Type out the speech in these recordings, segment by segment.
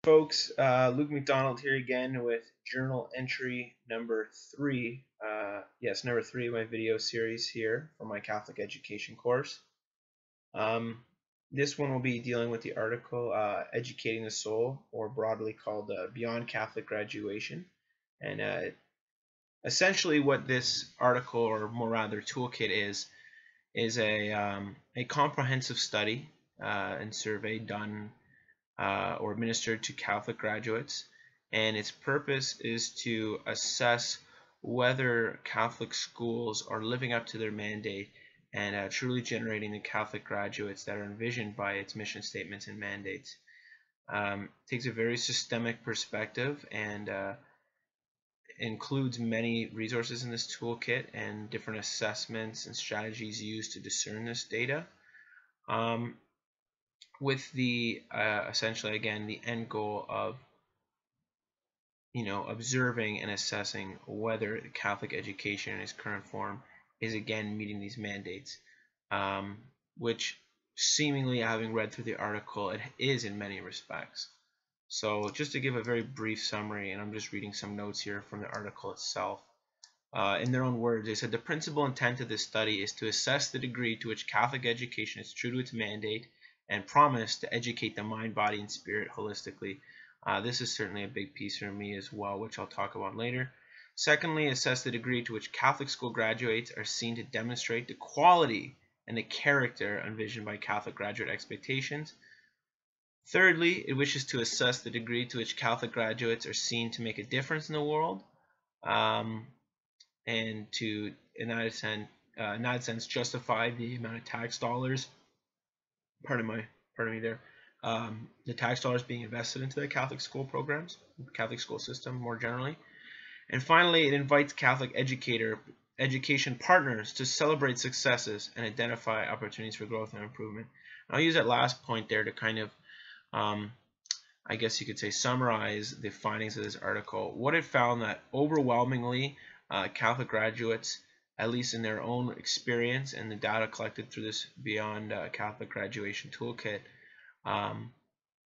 Folks, Luke McDonald here again with journal entry number 3. Yes, number 3 of my video series here for my Catholic education course. This one will be dealing with the article Educating the Soul, or broadly called Beyond Catholic Graduation. And essentially what this article, or more rather toolkit, is a comprehensive study and survey done or administered to Catholic graduates, and its purpose is to assess whether Catholic schools are living up to their mandate and truly generating the Catholic graduates that are envisioned by its mission statements and mandates. Takes a very systemic perspective and includes many resources in this toolkit and different assessments and strategies used to discern this data. With the essentially again the end goal of observing and assessing whether Catholic education in its current form is again meeting these mandates, which seemingly, having read through the article, it is in many respects. So just to give a very brief summary, and I'm just reading some notes here from the article itself. In their own words, they said the principal intent of this study is to assess the degree to which Catholic education is true to its mandate and promise to educate the mind, body, and spirit holistically. This is certainly a big piece for me as well, which I'll talk about later. Secondly, assess the degree to which Catholic school graduates are seen to demonstrate the quality and the character envisioned by Catholic graduate expectations. Thirdly, it wishes to assess the degree to which Catholic graduates are seen to make a difference in the world, and to, in that sense, justify the amount of tax dollars. Pardon me there. The tax dollars being invested into the Catholic school programs, Catholic school system more generally. And finally, it invites Catholic education partners to celebrate successes and identify opportunities for growth and improvement. And I'll use that last point there to kind of, I guess you could say, summarize the findings of this article. What it found that overwhelmingly Catholic graduates, at least in their own experience and the data collected through this Beyond Catholic Graduation Toolkit,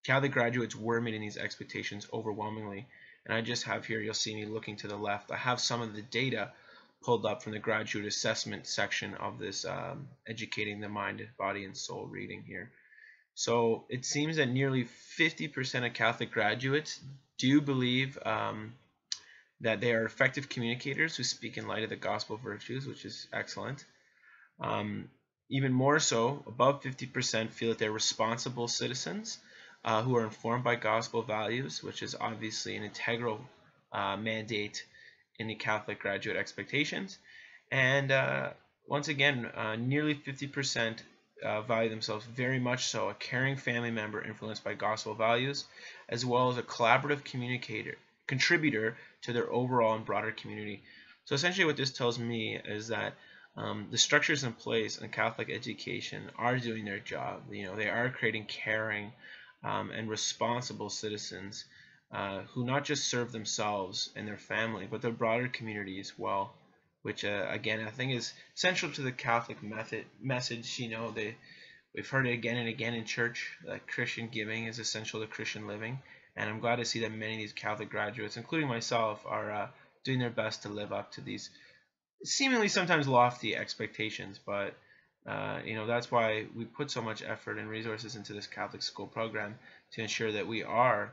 Catholic graduates were meeting these expectations overwhelmingly. And I just have here, you'll see me looking to the left, I have some of the data pulled up from the graduate assessment section of this Educating the Mind, Body, and Soul reading here. So it seems that nearly 50% of Catholic graduates do believe that they are effective communicators who speak in light of the gospel virtues, which is excellent. Even more so, above 50% feel that they're responsible citizens who are informed by gospel values, which is obviously an integral mandate in the Catholic graduate expectations. And once again, nearly 50% value themselves very much so, a caring family member influenced by gospel values, as well as a collaborative contributor to their overall and broader community. So essentially what this tells me is that the structures in place in Catholic education are doing their job. They are creating caring and responsible citizens who not just serve themselves and their family, but their broader community as well, which again I think is central to the Catholic message. We've heard it again and again in church that Christian giving is essential to Christian living, and I'm glad to see that many of these Catholic graduates, including myself, are doing their best to live up to these seemingly sometimes lofty expectations. But that's why we put so much effort and resources into this Catholic school program, to ensure that we are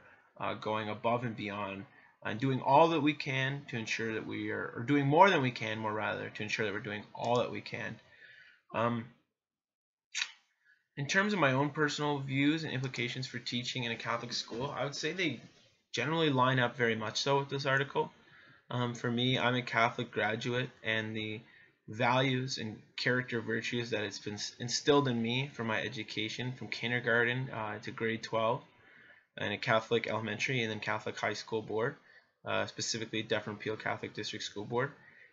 going above and beyond and doing all that we can to ensure that we are, or doing more than we can, more rather, to ensure that we're doing all that we can. In terms of my own personal views and implications for teaching in a Catholic school, I would say they generally line up very much so with this article. For me, I'm a Catholic graduate, and the values and character virtues that it's been instilled in me from my education from kindergarten to grade 12 in a Catholic elementary and then Catholic high school board, specifically Dufferin Peel Catholic District School Board,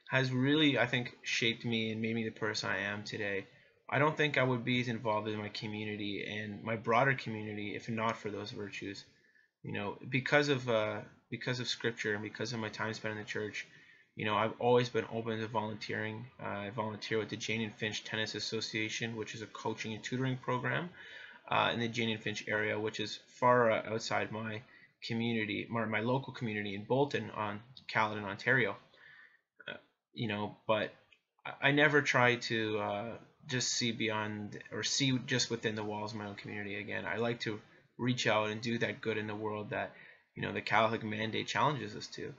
has really, I think, shaped me and made me the person I am today. I don't think I would be as involved in my community and my broader community if not for those virtues. Because of Scripture and because of my time spent in the church, I've always been open to volunteering. I volunteer with the Jane and Finch Tennis Association, which is a coaching and tutoring program in the Jane and Finch area, which is far outside my community, my local community in Bolton on Caledon, Ontario. But I never try to just see beyond or see just within the walls of my own community. Again, I like to reach out and do that good in the world that the Catholic mandate challenges us to.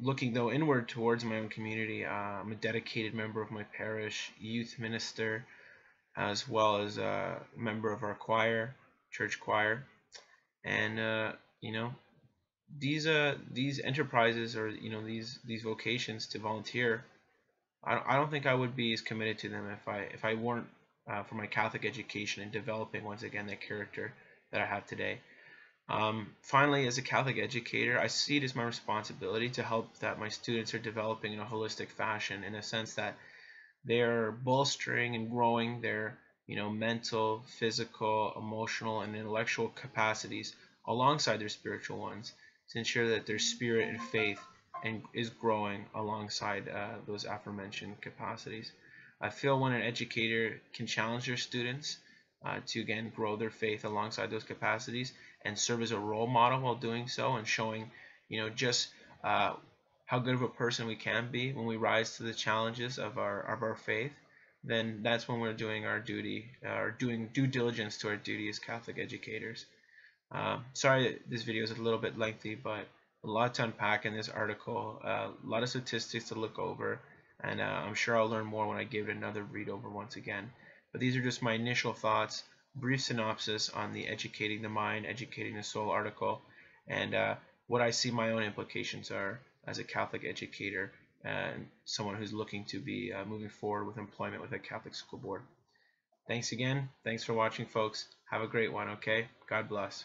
Looking though inward towards my own community, I'm a dedicated member of my parish, youth minister, as well as a member of our choir, church choir, and these enterprises, or these vocations to volunteer, I don't think I would be as committed to them if I weren't for my Catholic education and developing once again that character that I have today. Finally, as a Catholic educator, I see it as my responsibility to help that my students are developing in a holistic fashion, in a sense that they're bolstering and growing their mental, physical, emotional, and intellectual capacities alongside their spiritual ones, to ensure that their spirit and faith is growing alongside those aforementioned capacities. I feel when an educator can challenge their students to again grow their faith alongside those capacities and serve as a role model while doing so, and showing just how good of a person we can be when we rise to the challenges of our faith, then that's when we're doing our duty, or doing due diligence to our duty as Catholic educators. Sorry this video is a little bit lengthy, but a lot to unpack in this article, a lot of statistics to look over, and I'm sure I'll learn more when I give it another read over once again. But these are just my initial thoughts, brief synopsis on the Educating the Mind, Educating the Soul article, and what I see my own implications are as a Catholic educator and someone who's looking to be moving forward with employment with a Catholic school board. Thanks again. Thanks for watching, folks. Have a great one, okay? God bless.